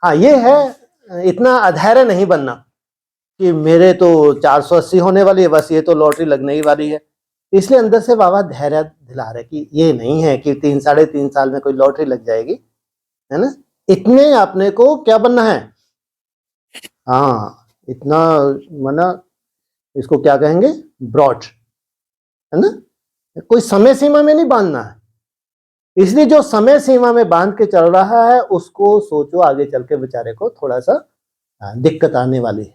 हाँ ये है, इतना अधैर्य नहीं बनना कि मेरे तो 480 होने वाली है, बस ये तो लॉटरी लगने ही वाली है। इसलिए अंदर से बाबा धैर्य दिला रहे कि ये नहीं है कि 3 साढ़े 3 साल में कोई लॉटरी लग जाएगी, है ना। इतने आपने को क्या बनना है, हाँ इतना माना, इसको क्या कहेंगे, ब्रॉड, है ना। कोई समय सीमा में नहीं बांधना है। इसलिए जो समय सीमा में बांध के चल रहा है उसको सोचो आगे चल के बेचारे को थोड़ा सा दिक्कत आने वाली है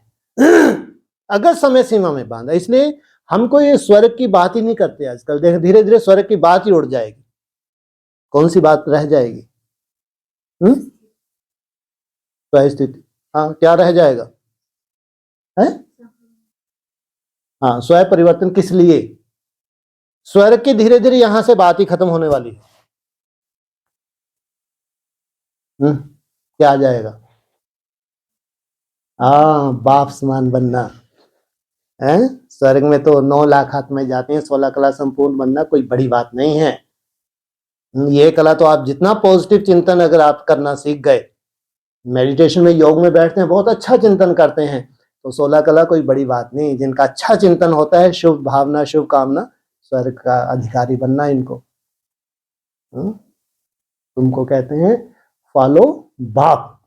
अगर समय सीमा में बांधा। इसलिए हमको ये स्वर्ग की बात ही नहीं करते आजकल। देख धीरे धीरे स्वर्ग की बात ही उड़ जाएगी। कौन सी बात रह जाएगी? स्थिति, हाँ क्या रह जाएगा है? हाँ स्वयं परिवर्तन किस लिए? स्वर्ग की धीरे धीरे यहां से बात ही खत्म होने वाली है। क्या आ जाएगा? हाँ बाप समान बनना है। स्वर्ग में तो 9 लाख आत्माएं जाती हैं, 16 कला संपूर्ण बनना कोई बड़ी बात नहीं है। ये कला तो आप जितना पॉजिटिव चिंतन अगर आप करना सीख गए, मेडिटेशन में योग में बैठते हैं बहुत अच्छा चिंतन करते हैं, तो 16 कला कोई बड़ी बात नहीं। जिनका अच्छा चिंतन होता है, शुभ भावना शुभ कामना, स्वर्ग का अधिकारी बनना इनको। तुमको कहते हैं फॉलो बाप,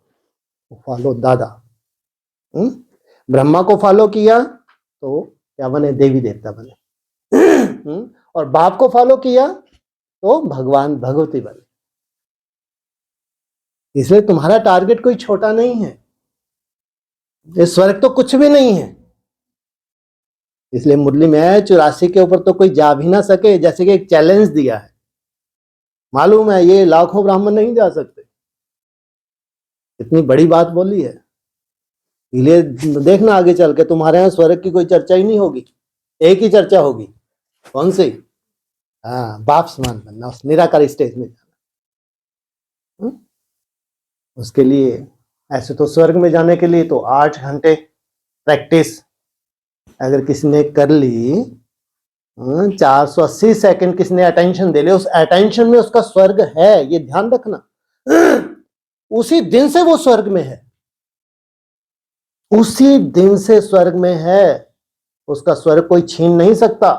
फॉलो दादा। ब्रह्मा को फॉलो किया तो क्या बने? देवी देवता बने। और बाप को फॉलो किया तो भगवान भगवती बने। इसलिए तुम्हारा टारगेट कोई छोटा नहीं है, ये स्वर्ग तो कुछ भी नहीं है। इसलिए मुरली में 84 के ऊपर तो कोई जा भी ना सके, जैसे कि एक चैलेंज दिया है। मालूम है ये लाखों ब्राह्मण नहीं जा सकते, इतनी बड़ी बात बोली है। इसलिए देखना आगे चल के तुम्हारे यहाँ स्वर्ग की कोई चर्चा ही नहीं होगी, एक ही चर्चा होगी। कौन सी? हाँ बाप समान बनना, उस निराकार स्टेज में जाना। उसके लिए ऐसे तो स्वर्ग में जाने के लिए तो 8 घंटे प्रैक्टिस अगर किसी ने कर ली, 480 सेकंड किसने अटेंशन दे लिया, उस अटेंशन में उसका स्वर्ग है, ये ध्यान रखना। उसी दिन से वो स्वर्ग में है, उसी दिन से स्वर्ग में है, उसका स्वर्ग कोई छीन नहीं सकता।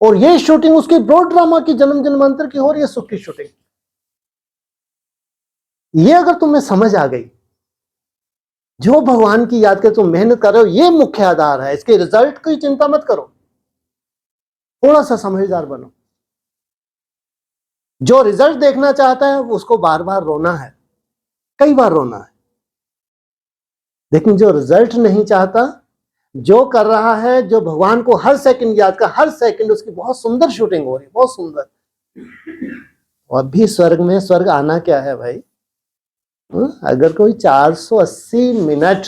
और ये शूटिंग उसकी ब्रॉड ड्रामा की जन्म जन्मांतर की हो रही है, सुख की शूटिंग। ये अगर तुम्हें समझ आ गई, जो भगवान की याद कर तुम मेहनत कर रहे हो, ये मुख्य आधार है। इसके रिजल्ट की चिंता मत करो, थोड़ा सा समझदार बनो। जो रिजल्ट देखना चाहता है उसको बार बार रोना है, कई बार रोना है। लेकिन जो रिजल्ट नहीं चाहता, जो कर रहा है, जो भगवान को हर सेकंड याद कर, हर सेकंड उसकी बहुत सुंदर शूटिंग हो रही है, बहुत सुंदर। और भी स्वर्ग में, स्वर्ग आना क्या है भाई? अगर कोई 480 मिनट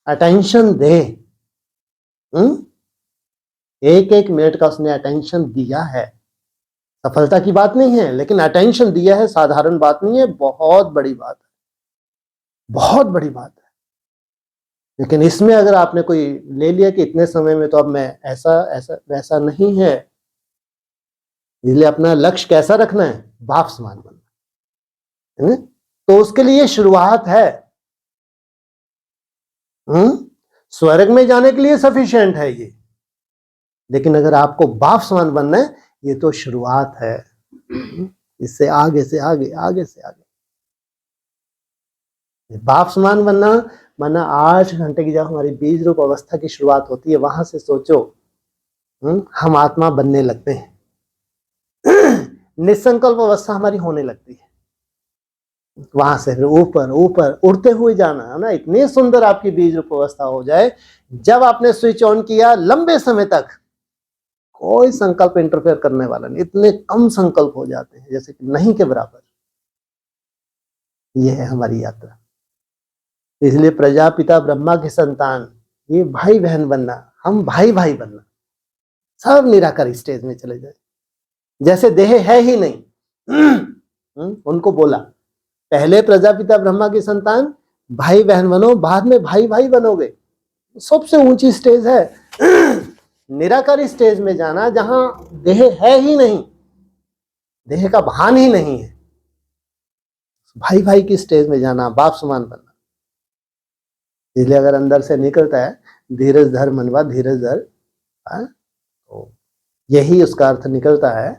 अटेंशन दे, एक एक मिनट का उसने अटेंशन दिया है, सफलता की बात नहीं है, लेकिन अटेंशन दिया है, साधारण बात नहीं है, बहुत बड़ी बात है, बहुत बड़ी बात है। लेकिन इसमें अगर आपने कोई ले लिया कि इतने समय में तो अब मैं ऐसा ऐसा वैसा, नहीं है। इसलिए अपना लक्ष्य कैसा रखना है? बाप समान बनना है। तो उसके लिए शुरुआत है। स्वर्ग में जाने के लिए सफिशिएंट है ये, लेकिन अगर आपको बाप समान बनना है, ये तो शुरुआत है। इससे आगे से आगे, आगे से आगे बाप समान बनना माना 8 घंटे की जब हमारी बीज रूप अवस्था की शुरुआत होती है, वहां से सोचो हम आत्मा बनने लगते हैं। निसंकल्प अवस्था हमारी होने लगती है, वहां से फिर ऊपर ऊपर उड़ते हुए जाना है ना। इतनी सुंदर आपकी बीज रूप अवस्था हो जाए, जब आपने स्विच ऑन किया, लंबे समय तक कोई संकल्प इंटरफेयर करने वाला नहीं, इतने कम संकल्प हो जाते हैं जैसे कि नहीं के बराबर। यह है हमारी यात्रा। इसलिए प्रजापिता ब्रह्मा की संतान, ये भाई बहन बनना, हम भाई भाई बनना, सब निराकार स्टेज में चले जाए। जैसे देह है ही नहीं, उनको बोला पहले प्रजापिता ब्रह्मा की संतान भाई बहन बनो, बाद में भाई भाई बनोगे। सबसे ऊंची स्टेज है निराकारी स्टेज में जाना, जहां देह है ही नहीं, देह का भान ही नहीं है। भाई भाई की स्टेज में जाना, बाप समान बनना। इसलिए अगर अंदर से निकलता है धीरज धर मनवा धीरज धर, तो यही उसका अर्थ निकलता है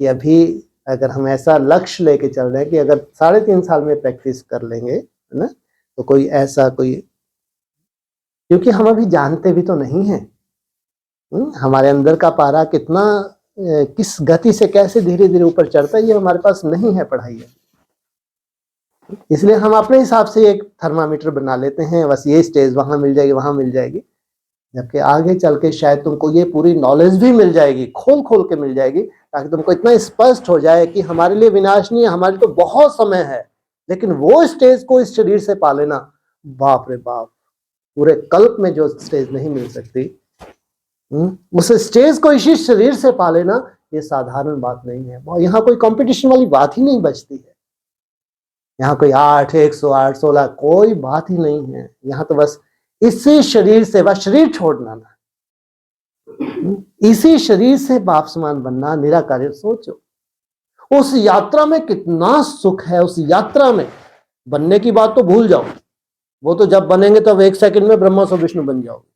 कि अभी अगर हम ऐसा लक्ष्य लेके चल रहे हैं कि अगर 3.5 साल में प्रैक्टिस कर लेंगे, है ना, तो कोई ऐसा कोई, क्योंकि हम अभी जानते भी तो नहीं हैं हमारे अंदर का पारा कितना किस गति से कैसे धीरे धीरे ऊपर चढ़ता है, ये हमारे पास नहीं है पढ़ाई है। इसलिए हम अपने हिसाब से एक थर्मामीटर बना लेते हैं, बस ये स्टेज वहां मिल जाएगी वहां मिल जाएगी, जबकि आगे चल के शायद तुमको ये पूरी नॉलेज भी मिल जाएगी, खोल खोल के मिल जाएगी, ताकि तुमको इतना स्पष्ट हो जाए कि हमारे लिए विनाश नहीं है, हमारे तो बहुत समय है, लेकिन वो स्टेज को इस शरीर से पा लेना, बाप रे बाप, पूरे कल्प में जो स्टेज नहीं मिल सकती, उस स्टेज को इसी शरीर से पा लेना, ये साधारण बात नहीं है। यहाँ कोई कंपटीशन वाली बात ही नहीं बचती है। यहाँ कोई 8, 108, 16 कोई बात ही नहीं है। यहाँ तो बस इसी शरीर से, बस शरीर छोड़ना ना, इसी शरीर से बाप समान बनना, निराकार। सोचो उस यात्रा में कितना सुख है। उस यात्रा में बनने की बात तो भूल जाओ, वो तो जब बनेंगे तब 1 सेकंड में ब्रह्मा से विष्णु बन जाओगे,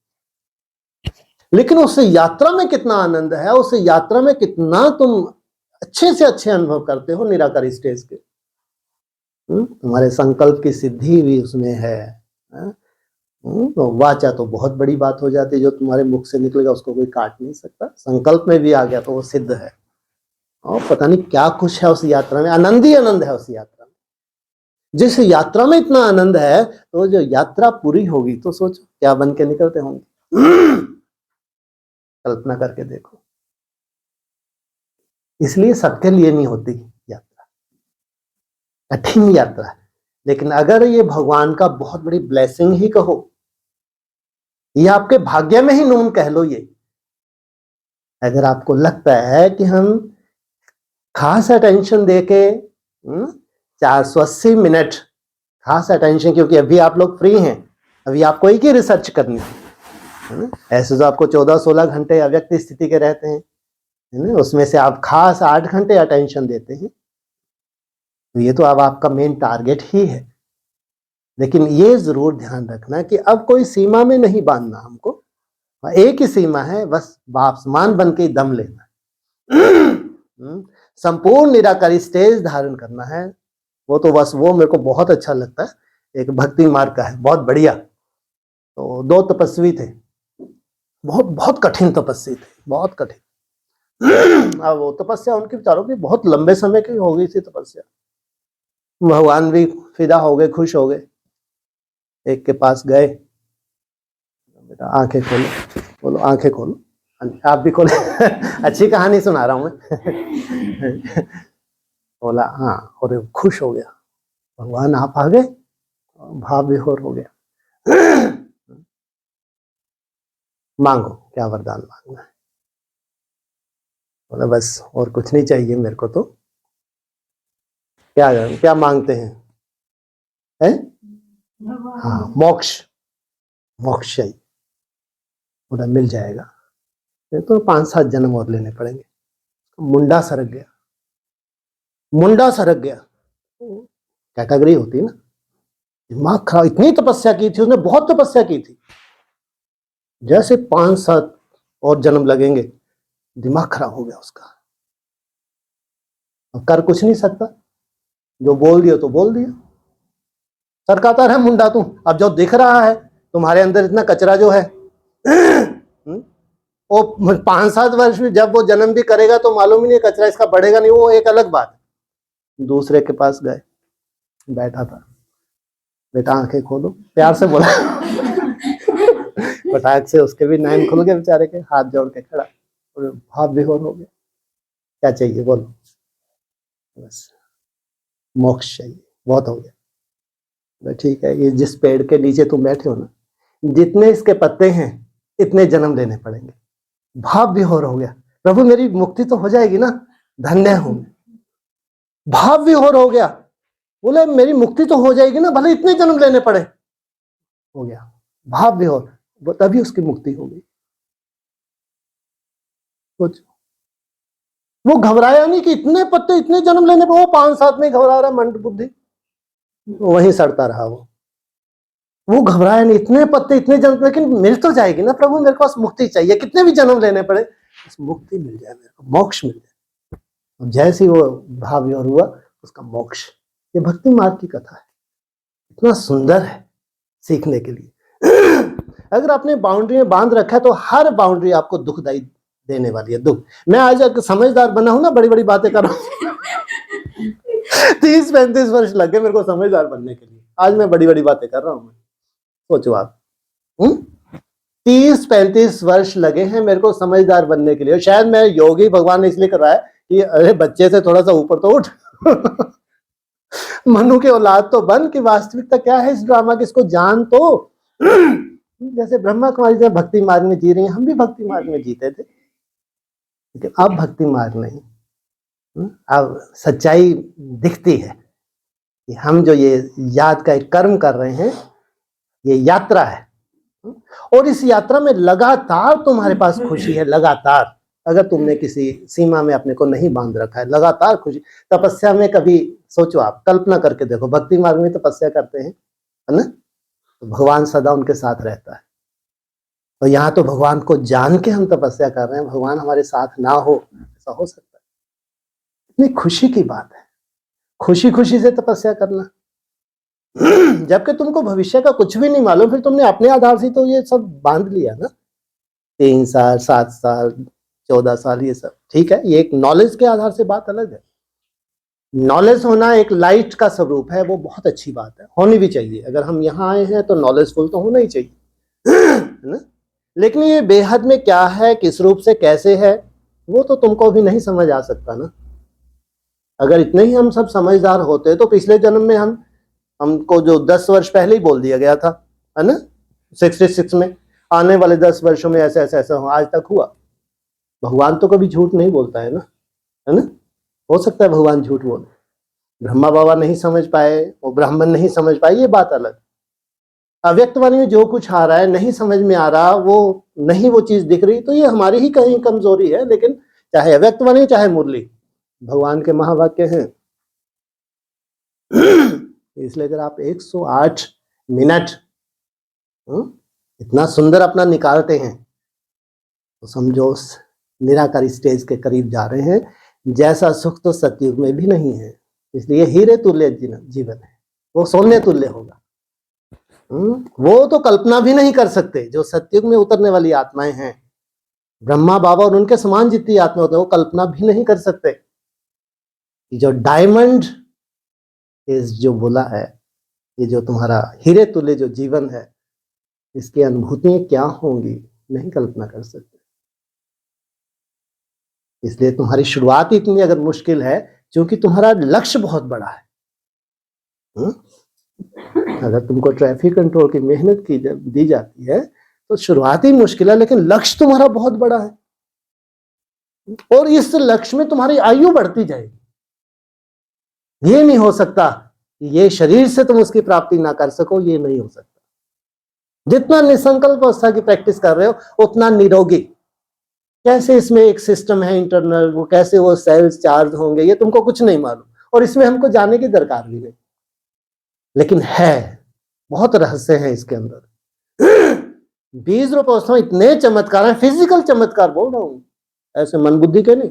लेकिन उस यात्रा में कितना आनंद है, उस यात्रा में कितना तुम अच्छे से अच्छे अनुभव करते हो निराकारी स्टेज के। तुम्हारे संकल्प की सिद्धि भी उसमें है। तो वाचा तो बहुत बड़ी बात हो जाती है, जो तुम्हारे मुख से निकलेगा उसको कोई काट नहीं सकता। संकल्प में भी आ गया तो वो सिद्ध है, और पता नहीं क्या कुछ है उस यात्रा में, आनंद ही आनंद है उस यात्रा में। जिस यात्रा में इतना आनंद है, तो जो यात्रा पूरी होगी तो सोचो क्या बन के निकलते होंगे। कल्पना करके देखो। इसलिए सबके लिए नहीं होती यात्रा, कठिन यात्रा, लेकिन अगर ये भगवान का बहुत बड़ी ब्लेसिंग ही कहो, ये आपके भाग्य में ही नून कह लो, ये अगर आपको लगता है कि हम खास अटेंशन देके 480 मिनट खास अटेंशन, क्योंकि अभी आप लोग फ्री हैं, अभी आपको एक ही रिसर्च करनी है। ऐसे तो आपको 14-16 घंटे अव्यक्त स्थिति के रहते हैं, है ना, उसमें से आप खास 8 घंटे अटेंशन देते हैं, तो ये तो अब आपका मेन टारगेट ही है। लेकिन ये जरूर ध्यान रखना कि अब कोई सीमा में नहीं बांधना हमको, एक ही सीमा है, बस बाप समान बन के दम लेना, संपूर्ण निराकारी स्टेज धारण करना है। वो तो बस वो मेरे को बहुत अच्छा लगता है, एक भक्ति मार्ग का है, बहुत बढ़िया। तो 2 तपस्वी थे, बहुत बहुत कठिन तपस्वी थे, बहुत कठिन। अब वो तपस्या उनके विचारों की बहुत लंबे समय की हो गई थी तपस्या, भगवान भी फिदा हो गए, खुश हो गए। एक के पास गए, बेटा आंखें खोलो, बोलो आंखें खोलो, आप भी खोले। अच्छी कहानी सुना रहा हूं मैं। बोला हाँ, और खुश हो गया, भगवान आप आ गए, भाव विभोर हो गया। मांगो क्या वरदान मांगना है। बोला बस और कुछ नहीं चाहिए मेरे को, तो क्या क्या मांगते हैं, है? हाँ, मोक्ष, मोक्ष चाहिए। बोला मिल जाएगा, ये तो 5-7 जन्म और लेने पड़ेंगे। मुंडा सरक गया, मुंडा सरक गया, कैटेगरी होती है ना, दिमाग खराब, इतनी तपस्या की थी उसने, बहुत तपस्या की थी, जैसे 5-7 और जन्म लगेंगे, दिमाग खराब हो गया उसका। अब कर कुछ नहीं सकता, जो बोल दिया तो बोल दिया, सरकाता रहे मुंडा तू। अब जो दिख रहा है तुम्हारे अंदर इतना कचरा जो है, वो 5-7 वर्ष में जब वो जन्म भी करेगा तो मालूम ही नहीं कचरा इसका बढ़ेगा नहीं, वो एक अलग बात। दूसरे के पास गए, बैठा था, बेटा आंखें खोलो, प्यार से बोला। फटाक से उसके भी नैन खुल गए बेचारे के, हाथ जोड़ के खड़ा, और भाव विभोर हो गया। क्या चाहिए बोलो, बस मोक्ष चाहिए, बहुत हो गया। ठीक है, ये जिस पेड़ के नीचे तुम बैठे हो ना, जितने इसके पत्ते हैं इतने जन्म लेने पड़ेंगे। भाव विभोर हो गया, प्रभु मेरी मुक्ति तो हो जाएगी ना, धन्य हूं। भाव विभोर हो गया, बोले मेरी मुक्ति तो हो जाएगी ना, भले इतने जन्म लेने पड़े। हो गया भाव विभोर, तभी उसकी मुक्ति हो गई। कुछ वो घबराया नहीं कि इतने पत्ते इतने जन्म लेने पर, वो 5-7 में घबरा रहा मंद बुद्धि, वहीं सड़ता रहा वो घबराया नहीं। इतने पत्ते इतने जन्म, लेकिन मिल तो जाएगी ना प्रभु, मेरे पास मुक्ति चाहिए, कितने भी जन्म लेने पड़े, बस मुक्ति मिल जाए, मेरे को मोक्ष मिल जाए। जैसे ही वो भाव विवर हुआ, उसका मोक्ष। ये भक्ति मार्ग की कथा है, इतना सुंदर है सीखने के लिए। अगर आपने बाउंड्री में बांध रखा है तो हर बाउंड्री आपको दुखदाई देने वाली है, दुख। मैं आज समझदार बना हूं ना, बड़ी बड़ी बातें कर रहा हूं। 30-35 वर्ष लगे मेरे को समझदार बनने के लिए, आज मैं बड़ी बड़ी बातें कर रहा हूं। सोचो आप, 30-35 वर्ष लगे हैं मेरे को समझदार बनने के लिए। शायद मैं योगी भगवान ने इसलिए करवाया कि अरे बच्चे से थोड़ा सा ऊपर तो उठ। मनु के औलाद तो बन कि वास्तविकता क्या है इस ड्रामा की, इसको जान तो। जैसे ब्रह्मा कुमारी जब भक्ति मार्ग में जी रही हैं, हम भी भक्ति मार्ग में जीते थे, लेकिन अब भक्ति मार्ग नहीं। अब सच्चाई दिखती है कि हम जो ये याद का एक कर्म कर रहे हैं, ये यात्रा है, और इस यात्रा में लगातार तुम्हारे पास खुशी है, लगातार। अगर तुमने किसी सीमा में अपने को नहीं बांध रखा है, लगातार खुशी। तपस्या में कभी सोचो, आप कल्पना करके देखो, भक्ति मार्ग में तपस्या करते हैं, है ना, तो भगवान सदा उनके साथ रहता है। और यहाँ तो भगवान को जान के हम तपस्या कर रहे हैं, भगवान हमारे साथ ना हो, ऐसा हो सकता है? इतनी खुशी की बात है, खुशी खुशी से तपस्या करना। जबकि तुमको भविष्य का कुछ भी नहीं मालूम, फिर तुमने अपने आधार से तो ये सब बांध लिया ना, 3 साल 7 साल 14 साल, ये सब ठीक है, ये एक नॉलेज के आधार से बात अलग है। नॉलेज होना एक लाइट का स्वरूप है, वो बहुत अच्छी बात है, होनी भी चाहिए। अगर हम यहाँ आए हैं तो नॉलेजफुल तो होना ही चाहिए, है ना। लेकिन ये बेहद में क्या है, किस रूप से, कैसे है, वो तो तुमको भी नहीं समझ आ सकता ना। अगर इतने ही हम सब समझदार होते तो पिछले जन्म में हमको जो 10 वर्ष पहले ही बोल दिया गया था, है ना, 66 में, आने वाले 10 वर्षों में ऐसे ऐसे ऐसा हो, आज तक हुआ। भगवान तो कभी झूठ नहीं बोलता है ना। हो सकता है भगवान झूठ बोले, ब्रह्मा बाबा नहीं समझ पाए, वो ब्राह्मण नहीं समझ पाए, ये बात अलग। अव्यक्तवाणी में जो कुछ आ रहा है, नहीं समझ में आ रहा, वो नहीं, वो चीज दिख रही, तो ये हमारी ही कहीं कमजोरी है। लेकिन चाहे अव्यक्तवाणी चाहे मुरली, भगवान के महावाक्य हैं। इसलिए अगर आप 108 मिनट इतना सुंदर अपना निकालते हैं, तो समझो निराकारी स्टेज के करीब जा रहे हैं। जैसा सुख तो सतयुग में भी नहीं है, इसलिए हीरे तुल्य जीवन है, वो सोने तुल्य होगा। वो तो कल्पना भी नहीं कर सकते, जो सतयुग में उतरने वाली आत्माएं हैं, ब्रह्मा बाबा और उनके समान जितनी आत्मा होते हैं, वो कल्पना भी नहीं कर सकते। जो डायमंड इस जो बोला है, ये जो तुम्हारा हीरे तुल्य जो जीवन है, इसकी अनुभूतियां क्या होंगी, नहीं कल्पना कर सकते। इसलिए तुम्हारी शुरुआत इतनी अगर मुश्किल है, क्योंकि तुम्हारा लक्ष्य बहुत बड़ा है। अगर तुमको ट्रैफिक कंट्रोल की मेहनत की दी जाती है तो शुरुआत ही मुश्किल है, लेकिन लक्ष्य तुम्हारा बहुत बड़ा है, और इस लक्ष्य में तुम्हारी आयु बढ़ती जाएगी। ये नहीं हो सकता कि ये शरीर से तुम उसकी प्राप्ति ना कर सको, ये नहीं हो सकता। जितना निसंकल्प अवस्था की प्रैक्टिस कर रहे हो, उतना निरोगी। कैसे इसमें एक सिस्टम है इंटरनल, वो कैसे वो सेल्स चार्ज होंगे, ये तुमको कुछ नहीं मालूम, और इसमें हमको जाने की दरकार भी नहीं। लेकिन है, बहुत रहस्य है इसके अंदर। 20 रूप अवस्था में इतने चमत्कार हैं, फिजिकल चमत्कार बोल रहा हूं, ऐसे मन बुद्धि के नहीं।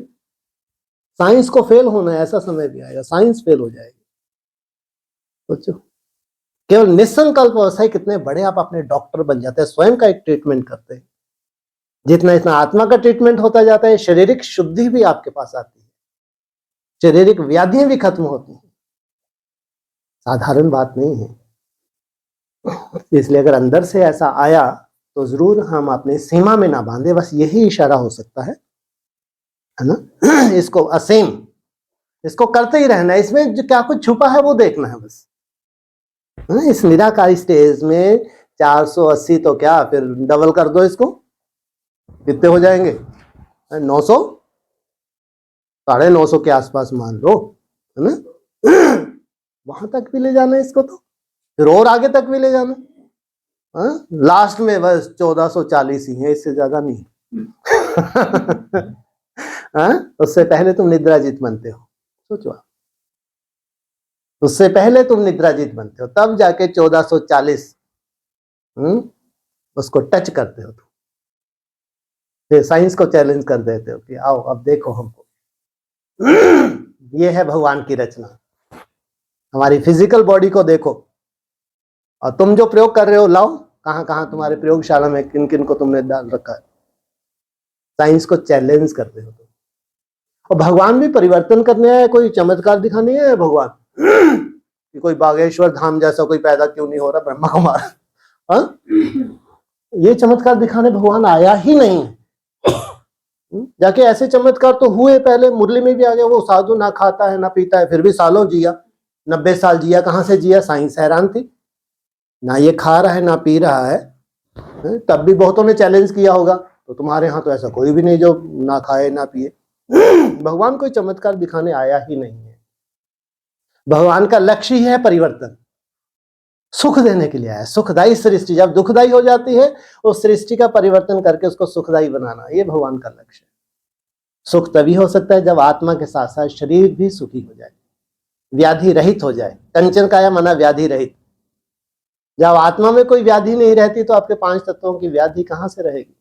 साइंस को फेल होना है, ऐसा समय भी आएगा, साइंस फेल हो जाएगी। सोचो, केवल निसंकल्प अवस्था कितने बड़े आप अपने डॉक्टर बन जाते हैं, स्वयं का एक ट्रीटमेंट करते हैं। जितना इतना आत्मा का ट्रीटमेंट होता जाता है, शारीरिक शुद्धि भी आपके पास आती है, शारीरिक व्याधियां भी खत्म होती हैं। साधारण बात नहीं है। इसलिए अगर अंदर से ऐसा आया तो जरूर हम अपने सीमा में ना बांधे, बस यही इशारा हो सकता है ना। इसको असीम, इसको करते ही रहना है, इसमें जो क्या कुछ छुपा है वो देखना है बस। इस निराकारी स्टेज में 480 तो क्या, फिर डबल कर दो इसको, कितने हो जाएंगे, 900, 950 के आसपास मान लो, है ना। वहां तक भी ले जाना है इसको, तो फिर और आगे तक भी ले जाना। लास्ट में बस 1440 ही है, इससे ज्यादा नहीं। उससे पहले तुम निद्राजित बनते हो, सोचो आप। उससे पहले तुम निद्राजीत बनते हो, तब जाके 1440 उसको टच करते हो तुम, फिर साइंस को चैलेंज कर देते हो कि आओ अब देखो हमको। ये है भगवान की रचना। हमारी फिजिकल बॉडी को देखो, और तुम जो प्रयोग कर रहे हो, लाओ कहां कहां तुम्हारे प्रयोगशाला में किन किन को तुमने डाल रखा है। साइंस को चैलेंज करते हो तुम। और भगवान भी परिवर्तन करने आया, कोई चमत्कार दिखाने आया भगवान कि कोई बागेश्वर धाम जैसा कोई पैदा क्यों नहीं हो रहा ब्रह्मा कुमार। हाँ, ये चमत्कार दिखाने भगवान आया ही नहीं। जाके ऐसे चमत्कार तो हुए पहले, मुरली में भी आ गया, वो साधु ना खाता है ना पीता है फिर भी सालों जिया, 90 साल जिया। कहां से जिया? साइंस हैरान थी, ना ये खा रहा है ना पी रहा है। तब भी बहुतों ने चैलेंज किया होगा, तो तुम्हारे यहाँ तो ऐसा कोई भी नहीं जो ना खाए ना पिए। भगवान कोई चमत्कार दिखाने आया ही नहीं है। भगवान का लक्ष्य ही है परिवर्तन, सुख देने के लिए आया। सुखदायी सृष्टि जब दुखदायी हो जाती है, उस सृष्टि का परिवर्तन करके उसको सुखदायी बनाना, ये भगवान का लक्ष्य है। सुख तभी हो सकता है जब आत्मा के साथ साथ शरीर भी सुखी हो जाए, व्याधि रहित हो जाए। कंचन काया मना व्याधि रहित। जब आत्मा में कोई व्याधि नहीं रहती तो आपके 5 तत्वों की व्याधि कहां से रहेगी?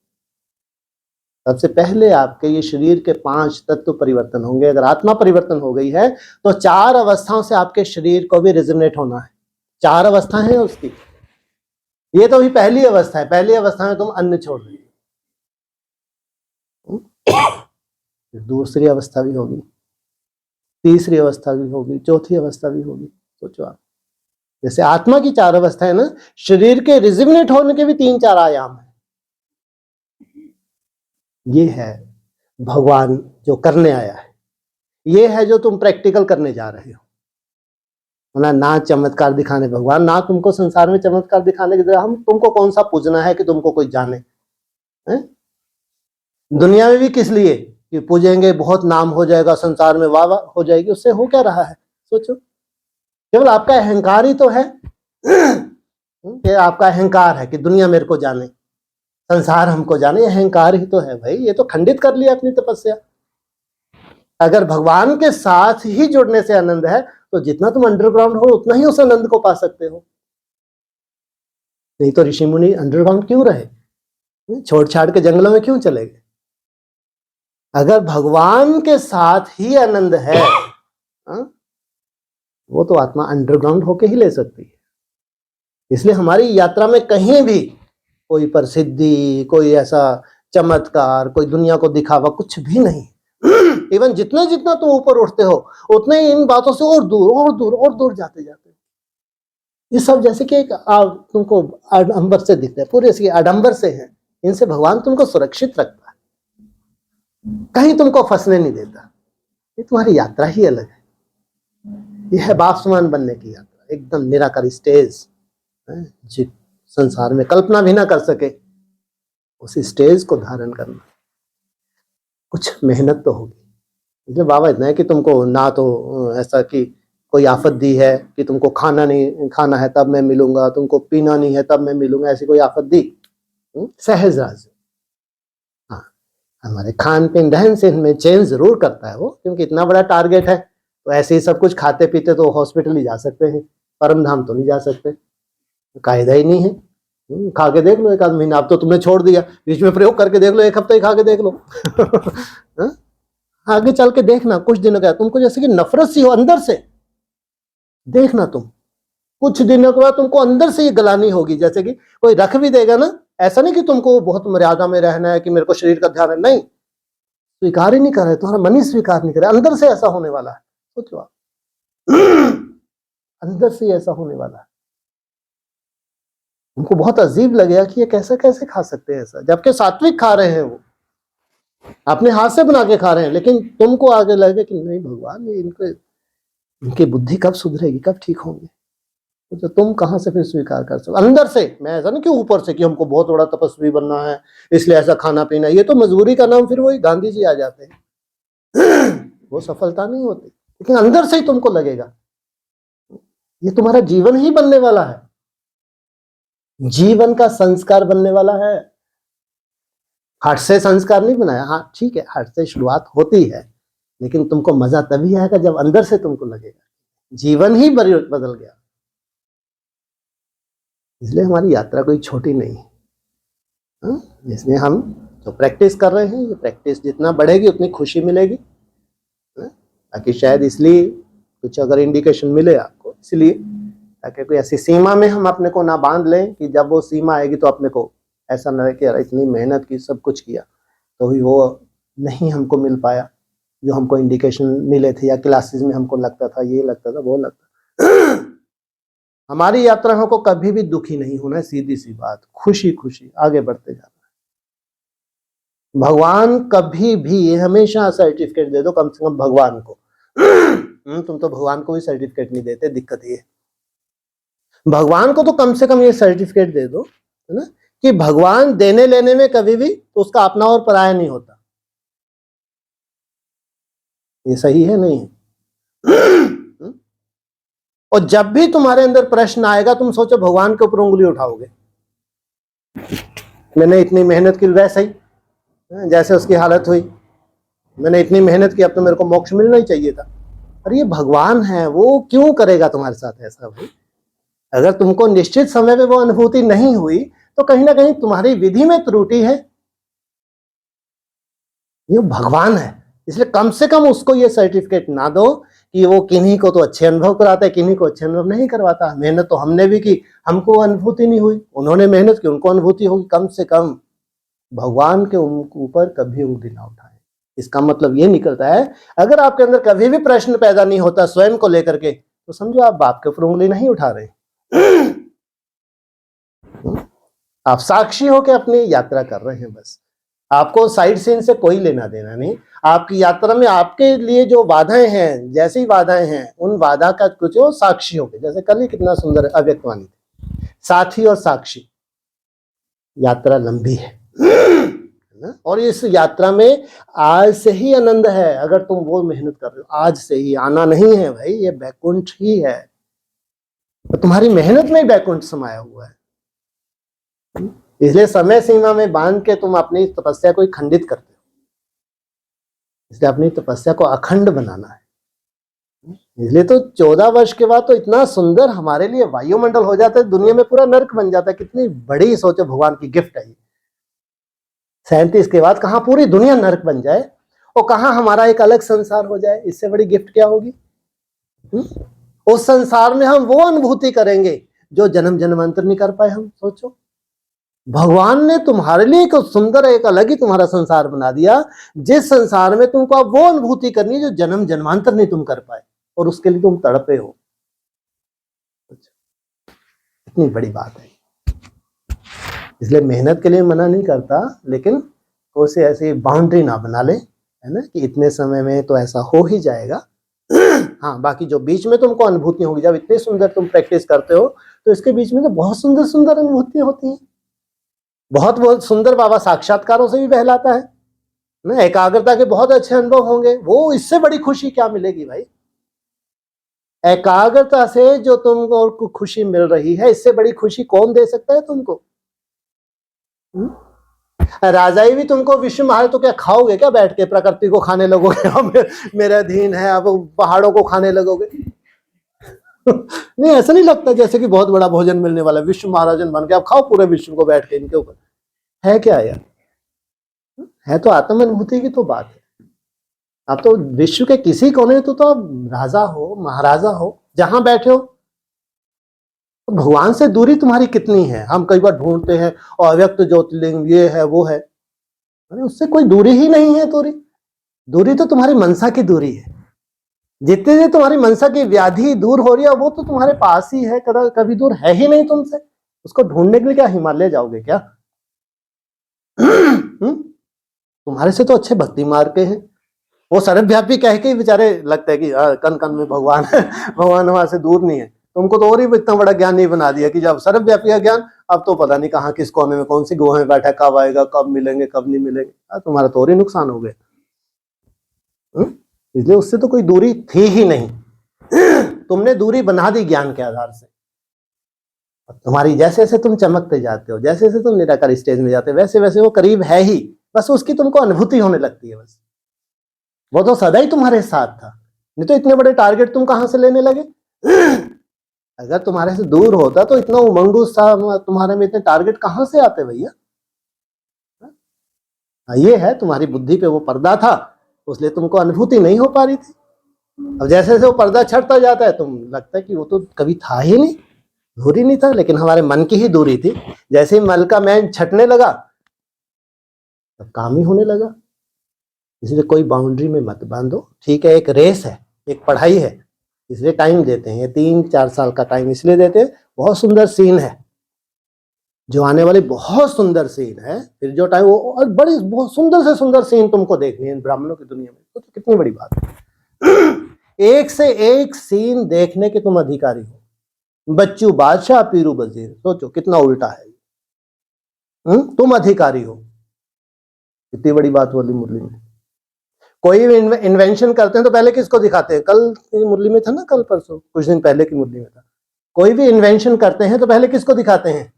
सबसे पहले आपके ये शरीर के 5 तत्व परिवर्तन होंगे। अगर आत्मा परिवर्तन हो गई है तो 4 अवस्थाओं से आपके शरीर को भी रिजोनेट होना है। 4 अवस्थाएं हैं उसकी। ये तो अभी पहली अवस्था है। पहली अवस्था में तुम अन्न छोड़ रही हो, दूसरी अवस्था भी होगी, तीसरी अवस्था भी होगी, चौथी अवस्था भी होगी। सोचो आप, जैसे आत्मा की 4 अवस्था है ना, शरीर के रिजोनेट होने के भी 3-4 आयाम है। ये है भगवान जो करने आया है, ये है जो तुम प्रैक्टिकल करने जा रहे हो। ना चमत्कार दिखाने भगवान, ना तुमको संसार में चमत्कार दिखाने की तरह। हम तुमको कौन सा पूजना है कि तुमको कोई जाने है? दुनिया में भी किस लिए कि पूजेंगे बहुत नाम हो जाएगा, संसार में वाह वाह हो जाएगी। उससे हो क्या रहा है? सोचो, केवल आपका अहंकार ही तो है। कि आपका अहंकार है कि दुनिया मेरे को जाने, संसार हमको जाने, अहंकार ही तो है भाई। ये तो खंडित कर लिया अपनी तपस्या। अगर भगवान के साथ ही जुड़ने से आनंद है तो जितना तुम अंडरग्राउंड हो उतना ही उस आनंद को पा सकते हो। नहीं तो ऋषि मुनि अंडरग्राउंड क्यों रहे? छोड़ छाड़ के जंगलों में क्यों चले गए? अगर भगवान के साथ ही आनंद है, वो तो आत्मा अंडरग्राउंड होके ही ले सकती है। इसलिए हमारी यात्रा में कहीं भी कोई प्रसिद्धि, कोई ऐसा चमत्कार, कोई दुनिया को दिखावा कुछ भी नहीं। इवन जितना जितना तुम ऊपर उठते हो उतने ही इन बातों से और दूर और दूर और दूर जाते जाते। ये सब जैसे कि एक तुमको आडंबर से दिखता है, पूरे से आडंबर से है। इनसे भगवान तुमको सुरक्षित रखता है, कहीं तुमको फंसने नहीं देता। ये तुम्हारी यात्रा ही अलग है। यह है बाप समान बनने की यात्रा, एकदम निराकारी स्टेज, जो संसार में कल्पना भी ना कर सके उसी स्टेज को धारण करना। कुछ मेहनत तो होगी। जब बाबा इतना है कि तुमको ना तो ऐसा कि कोई आफत दी है कि तुमको खाना नहीं खाना है तब मैं मिलूंगा, तुमको पीना नहीं है तब मैं मिलूंगा, ऐसी कोई आफत दी? सहज राज। हाँ, हमारे खान पीन रहन सहन में चेंज जरूर करता है वो, क्योंकि इतना बड़ा टारगेट है। तो ऐसे ही सब कुछ खाते पीते तो हॉस्पिटल ही जा सकते हैं, परम धाम तो नहीं जा सकते, कायदा ही नहीं है। खा के देख लो 1 आध महीना, अब तो तुमने छोड़ दिया, बीच में प्रयोग करके देख लो, 1 हफ्ता ही खा के देख लो। आगे चल के देखना कुछ दिनों का तुमको जैसे कि नफरत सी हो अंदर से, देखना तुम कुछ दिनों के बाद तुमको अंदर से ये गलानी होगी। जैसे कि कोई रख भी देगा ना, ऐसा नहीं कि तुमको बहुत मर्यादा में रहना है कि मेरे को शरीर का ध्यान है, नहीं, स्वीकार ही नहीं कर रहे, तुम्हारा मन ही स्वीकार नहीं कर रहा। अंदर से ऐसा होने वाला है, सोचो आप। अंदर से ऐसा होने वाला है। उनको बहुत अजीब लगेगा कि ये कैसे कैसे खा सकते हैं ऐसा, जबकि सात्विक खा रहे हैं, वो अपने हाथ से बना के खा रहे हैं। लेकिन तुमको आगे लगे कि नहीं भगवान, ये इनकी बुद्धि कब सुधरेगी, कब ठीक होंगे। तो तुम कहां से फिर स्वीकार कर सकते? अंदर से। मैं ऐसा नहीं कि ऊपर से कि हमको बहुत बड़ा तपस्वी बनना है इसलिए ऐसा खाना पीना, ये तो मजबूरी का नाम। फिर वही गांधी जी आ जाते हैं। वो सफलता नहीं होती, लेकिन अंदर से ही तुमको लगेगा ये तुम्हारा जीवन ही बनने वाला है, जीवन का संस्कार बनने वाला है। हार्ट से संस्कार नहीं बनाया, हाँ ठीक है, हार्ट से शुरुआत होती है, लेकिन तुमको मजा तभी आएगा जब अंदर से तुमको लगेगा जीवन ही बदल गया। इसलिए हमारी यात्रा कोई छोटी नहीं है। इसलिए हम जो प्रैक्टिस कर रहे हैं, ये प्रैक्टिस जितना बढ़ेगी उतनी खुशी मिलेगी। ताकि शायद इसलिए कुछ अगर इंडिकेशन मिले आपको, इसलिए ताकि कोई ऐसी सीमा में हम अपने को ना बांध लें कि जब वो सीमा आएगी तो अपने को ऐसा ना रहे कि यार इतनी मेहनत की, सब कुछ किया, तो भी वो नहीं हमको मिल पाया जो हमको इंडिकेशन मिले थे, या क्लासेस में हमको लगता था, ये लगता था, वो लगता। हमारी यात्रा को कभी भी दुखी नहीं होना है, सीधी सी बात, खुशी खुशी आगे बढ़ते जाना है। भगवान कभी भी हमेशा सर्टिफिकेट दे दो, कम से कम भगवान को। तुम तो भगवान को भी सर्टिफिकेट नहीं देते, दिक्कत ये। भगवान को तो कम से कम ये सर्टिफिकेट दे दो, है ना, कि भगवान देने लेने में कभी भी तो उसका अपना और पराया नहीं होता। ये सही है नहीं है? और जब भी तुम्हारे अंदर प्रश्न आएगा, तुम सोचो भगवान के ऊपर उंगली उठाओगे। मैंने इतनी मेहनत की, वैसे ही जैसे उसकी हालत हुई, मैंने इतनी मेहनत की, अब तो मेरे को मोक्ष मिलना ही चाहिए था। अरे ये भगवान है, वो क्यों करेगा तुम्हारे साथ ऐसा भाई? अगर तुमको निश्चित समय पे वो अनुभूति नहीं हुई तो कहीं ना कहीं तुम्हारी विधि में त्रुटि है। ये भगवान है, इसलिए कम से कम उसको ये सर्टिफिकेट ना दो कि वो किन्हीं को तो अच्छे अनुभव कराता है, किन्हीं को अच्छे अनुभव नहीं करवाता। मेहनत तो हमने भी की, हमको अनुभूति नहीं हुई, उन्होंने मेहनत की, उनको अनुभूति होगी। कम से कम भगवान के ऊपर कभी उंगली ना उठाए। इसका मतलब ये निकलता है, अगर आपके अंदर कभी भी प्रश्न पैदा नहीं होता स्वयं को लेकर के, तो समझो आप बाप के ऊपर उंगली नहीं उठा रहे। आप साक्षी होकर अपनी यात्रा कर रहे हैं, बस आपको साइड सीन से कोई लेना देना नहीं। आपकी यात्रा में आपके लिए जो बाधाएं हैं, जैसी बाधाएं हैं, उन बाधा का कुछ हो साक्षी होके। जैसे कल ही कितना सुंदर अव्यक्तवाणी थी, साथी और साक्षी। यात्रा लंबी है ना, और इस यात्रा में आज से ही आनंद है। अगर तुम वो मेहनत कर रहे हो, आज से ही, आना नहीं है भाई, ये बैकुंठ ही है, तो तुम्हारी मेहनत में ही बैकुंठ समाया हुआ है। इसलिए समय सीमा में बांध के तुम अपनी तपस्या को खंडित करते हो, इसलिए अपनी तपस्या को अखंड बनाना है। इसलिए तो 14 वर्ष के बाद तो इतना सुंदर हमारे लिए वायुमंडल हो जाता है, दुनिया में पूरा नर्क बन जाता है। कितनी बड़ी सोचो भगवान की गिफ्ट है ये। 37 के बाद कहाँ पूरी दुनिया नर्क बन जाए और कहाँ हमारा एक अलग संसार हो जाए, इससे बड़ी गिफ्ट क्या होगी? उस संसार में हम वो अनुभूति करेंगे जो जन्म जन्मांतर नहीं कर पाए हम। सोचो, भगवान ने तुम्हारे लिए एक सुंदर, एक अलग ही तुम्हारा संसार बना दिया, जिस संसार में तुमको अब वो अनुभूति करनी है जो जन्म जन्मांतर नहीं तुम कर पाए, और उसके लिए तुम तड़पे हो। इतनी बड़ी बात है। इसलिए मेहनत के लिए मना नहीं करता, लेकिन कोई ऐसी बाउंड्री ना बना ले, है ना, कि इतने समय में तो ऐसा हो ही जाएगा। हाँ, बाकी जो बीच में तुमको अनुभूति होगी, जब इतने सुंदर तुम प्रैक्टिस करते हो, तो इसके बीच में तो बहुत सुंदर सुंदर अनुभूतियां होती हैं। बहुत बहुत सुंदर बाबा साक्षात्कारों से भी बहलाता है ना, एकाग्रता के बहुत अच्छे अनुभव होंगे। वो इससे बड़ी खुशी क्या मिलेगी भाई? एकाग्रता से जो तुमको खुशी मिल रही है, इससे बड़ी खुशी कौन दे सकता है तुमको? राजाई भी तुमको विश्व महाराज, तो क्या खाओगे क्या बैठ के? प्रकृति को खाने लगोगे, मेरे अधीन है, अब पहाड़ों को खाने लगोगे? नहीं, ऐसा नहीं लगता जैसे कि बहुत बड़ा भोजन मिलने वाला, विश्व महाराजन बन के आप खाओ पूरे विश्व को बैठ के इनके ऊपर। है क्या यार? है तो आत्म अनुभूति की तो बात है। आप तो विश्व के किसी कोने तो आप राजा हो, महाराजा हो, जहां बैठे हो। तो भगवान से दूरी तुम्हारी कितनी है? हम कई बार ढूंढते हैं, और अव्यक्त ज्योतिर्लिंग ये है वो है, अरे उससे कोई दूरी ही नहीं है। दूरी तो तुम्हारी मनसा की दूरी है। जितनी देर तुम्हारी मनसा की व्याधि दूर हो रही है, वो तो तुम्हारे पास ही है, कभी दूर है ही नहीं तुमसे। उसको ढूंढने के लिए क्या हिमालय जाओगे क्या? तुम्हारे से तो अच्छे भक्ति मार्ग के हैं। वो सर्वव्यापी कह के बेचारे लगता है कि कन कन में भगवान है, भगवान हमारे से दूर नहीं है। तुमको तो और ही इतना बड़ा ज्ञान नहीं बना दिया कि जब सर्वव्यापी है ज्ञान, अब तो पता नहीं कहाँ किस कोने में कौन सी गुहा में बैठा, कब आएगा, कब मिलेंगे, कब नहीं मिलेंगे। तुम्हारा तो और ही नुकसान हो गया। इसलिए उससे तो कोई दूरी थी ही नहीं। तुमने दूरी बना दी ज्ञान के आधार से। तुम्हारी जैसे जैसे तुम चमकते जाते हो, जैसे जैसे तुम निराकार स्टेज में जाते हो, वैसे वैसे वो करीब है ही, बस उसकी तुमको अनुभूति होने लगती है। बस वो तो सदा ही तुम्हारे साथ था, नहीं तो इतने बड़े टारगेट तुम कहां से लेने लगे? अगर तुम्हारे से दूर होता तो इतना उमंग उत्साह तुम्हारे में, इतने टारगेट कहाँ से आते भैया? ये है तुम्हारी बुद्धि पे वो पर्दा था, इसलिए तुमको अनुभूति नहीं हो पा रही थी। अब जैसे जैसे वो पर्दा छटता जाता है, तुम लगता है कि वो तो कभी था ही नहीं, दूर ही नहीं था, लेकिन हमारे मन की ही दूरी थी। जैसे ही मल का मैन छटने लगा तब काम ही होने लगा। इसलिए कोई बाउंड्री में मत बांधो, ठीक है? एक रेस है, एक पढ़ाई है, इसलिए टाइम देते हैं, 3-4 साल का टाइम इसलिए देते हैं। बहुत सुंदर सीन है जो आने वाली, बहुत सुंदर सीन है। फिर जो टाइम वो, और बड़ी बहुत सुंदर से सुंदर सीन तुमको देखनी है ब्राह्मणों की दुनिया में, तो कितनी बड़ी बात है। एक से एक सीन देखने के तुम अधिकारी हो। बच्चू बादशाह, पीरू वजीर, सोचो कितना उल्टा है। तुम अधिकारी हो, कितनी बड़ी बात बोली मुरली में। कोई भी इन्वेंशन करते हैं तो पहले किसको दिखाते हैं? कल मुरली में था ना, कल परसों कुछ दिन पहले की मुरली में था। कोई भी इन्वेंशन करते हैं तो पहले किसको दिखाते हैं?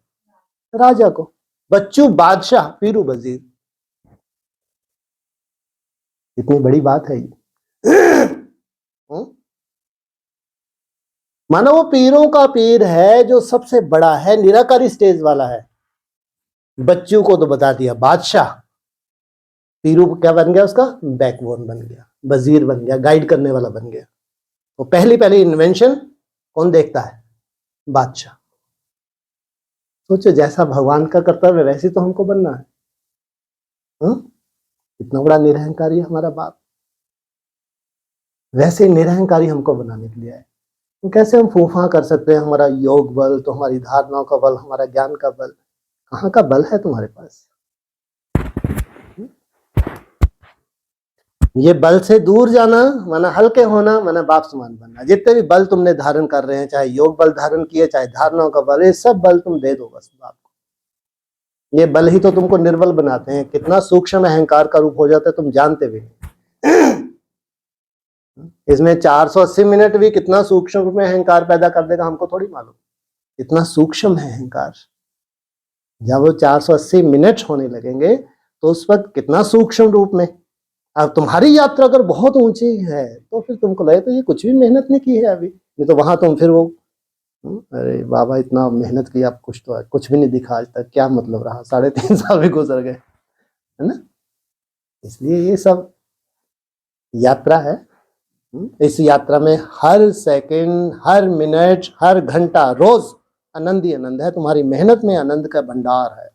राजा को। बच्चू बादशाह, पीरू वजीर, इतनी बड़ी बात है ये। मानो वो पीरों का पीर है जो सबसे बड़ा है, निराकारी स्टेज वाला है। बच्चू को तो बता दिया बादशाह, पीरू क्या बन गया? उसका बैकबोन बन गया, वजीर बन गया, गाइड करने वाला बन गया। तो पहली इन्वेंशन कौन देखता है? बादशाह। सोचो, जैसा भगवान का कर्तव्य वैसे तो हमको बनना है। इतना बड़ा निरहंकारी हमारा बाप, वैसे निरहंकारी हमको बनाने के लिए है। तो कैसे हम फूफा कर सकते हैं? हमारा योग बल तो हमारी धारणाओं का बल, हमारा ज्ञान का बल, कहाँ का बल है तुम्हारे पास? ये बल से दूर जाना माना हल्के होना, माना बाप समान बनना। जितने भी बल तुमने धारण कर रहे हैं, चाहे योग बल धारण किए, चाहे धारणाओं का बल, ये सब बल तुम दे दो बस बाप को। ये बल ही तो तुमको निर्बल बनाते हैं। कितना सूक्ष्म अहंकार का रूप हो जाता है तुम जानते भी नहीं। इसमें 480 मिनट भी कितना सूक्ष्म रूप में अहंकार पैदा कर देगा हमको थोड़ी मालूम। इतना सूक्ष्म है अहंकार। जब वो 480 मिनट होने लगेंगे तो उस वक्त कितना सूक्ष्म रूप में। अब तुम्हारी यात्रा अगर बहुत ऊंची है तो फिर तुमको लगे तो ये कुछ भी मेहनत नहीं की है अभी, नहीं तो वहां तुम फिर वो अरे बाबा इतना मेहनत की, आप कुछ भी नहीं दिखा आज तक, क्या मतलब रहा? 3.5 साल भी गुजर गए, है ना? इसलिए ये सब यात्रा है। इस यात्रा में हर सेकंड, हर मिनट, हर घंटा, रोज आनंद ही आनंद है। तुम्हारी मेहनत में आनंद का भंडार है।